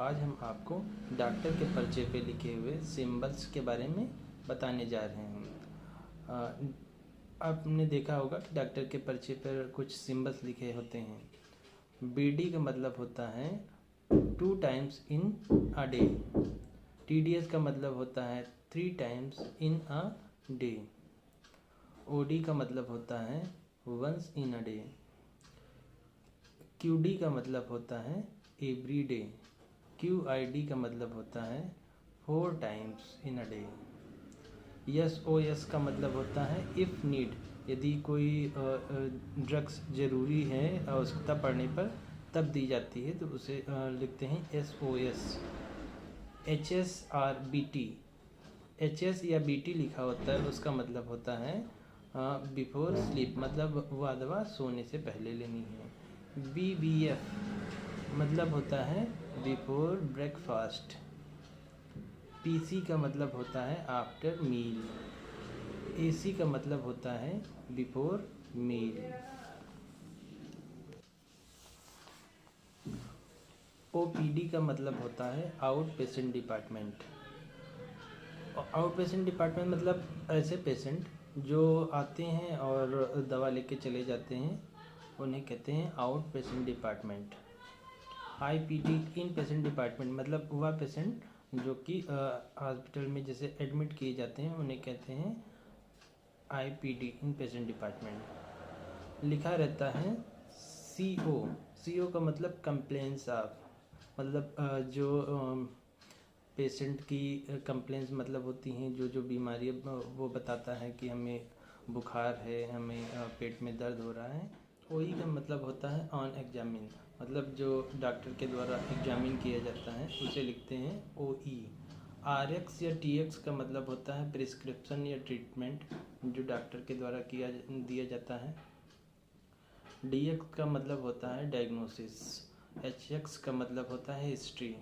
आज हम आपको डॉक्टर के पर्चे पे लिखे हुए सिंबल्स के बारे में बताने जा रहे हैं। आपने देखा होगा कि डॉक्टर के पर्चे पर कुछ सिंबल्स लिखे होते हैं। बीडी का मतलब होता है 2 times in a day. TDS का मतलब होता है 3 times in a day. OD का मतलब होता है once in a day. QD का मतलब होता है एवरी डे। QID का मतलब होता है 4 times in a day. SOS का मतलब होता है इफ़ नीड, यदि कोई ड्रग्स ज़रूरी है आवश्यकता पड़ने पर तब दी जाती है तो उसे लिखते हैं SOS। HSRBT, HS या BT लिखा होता है उसका मतलब होता है बिफोर स्लीप, मतलब वह दवा सोने से पहले लेनी है। BBF मतलब होता है बिफोर ब्रेकफास्ट। PC का मतलब होता है आफ्टर मील। AC का मतलब होता है बिफोर मील। OPD का मतलब होता है out patient department. Out patient department मतलब ऐसे पेशेंट जो आते हैं और दवा लेके चले जाते हैं, उन्हें कहते हैं आउट पेशेंट डिपार्टमेंट। IPD इन पेशेंट डिपार्टमेंट मतलब वह पेशेंट जो कि हॉस्पिटल में जैसे एडमिट किए जाते हैं उन्हें कहते हैं IPD इन पेशेंट डिपार्टमेंट। लिखा रहता है CO का मतलब कंप्लेंट्स ऑफ, मतलब जो पेशेंट की कंप्लेंट्स मतलब होती हैं जो बीमारी वो बताता है कि हमें बुखार है, हमें पेट में दर्द हो रहा है। OE का मतलब होता है ऑन एग्जामिन, मतलब जो डॉक्टर के द्वारा एग्जामिन किया जाता है उसे लिखते हैं OE। RX या TX का मतलब होता है प्रिस्क्रिप्शन या ट्रीटमेंट जो डॉक्टर के द्वारा दिया जाता है। DX का मतलब होता है डायग्नोसिस। HX का मतलब होता है हिस्ट्री।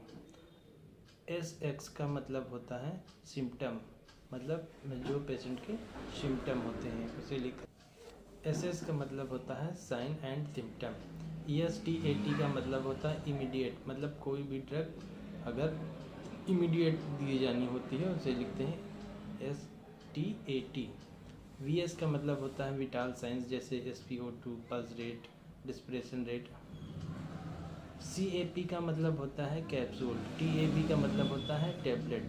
SX का मतलब होता है सिम्टम, मतलब जो पेशेंट के सिम्टम होते हैं उसे लिख। SS का मतलब होता है साइन एंड सिम्टम। ESTAT का मतलब होता है इमीडिएट, मतलब कोई भी ड्रग अगर इमीडिएट दी जानी होती है उसे लिखते हैं STAT। VS का मतलब होता है विटाल साइंस, जैसे SpO2, pulse rate, depression rate. CAP का मतलब होता है कैप्सूल। TAB का मतलब होता है टैबलेट।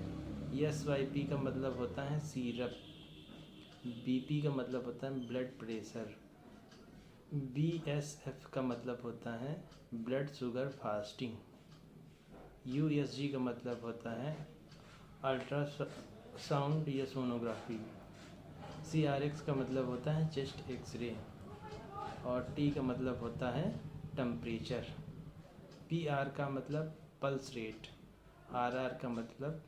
SYP का मतलब होता है सीरप। BP का मतलब होता है ब्लड प्रेशर। BSF का मतलब होता है ब्लड शुगर फास्टिंग। USG का मतलब होता है अल्ट्रासाउंड या सोनोग्राफी। CRX का मतलब होता है चेस्ट एक्सरे। और T का मतलब होता है टेम्परेचर। PR का मतलब पल्स रेट। RR का मतलब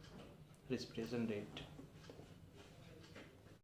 रिस्पिरेशन रेट।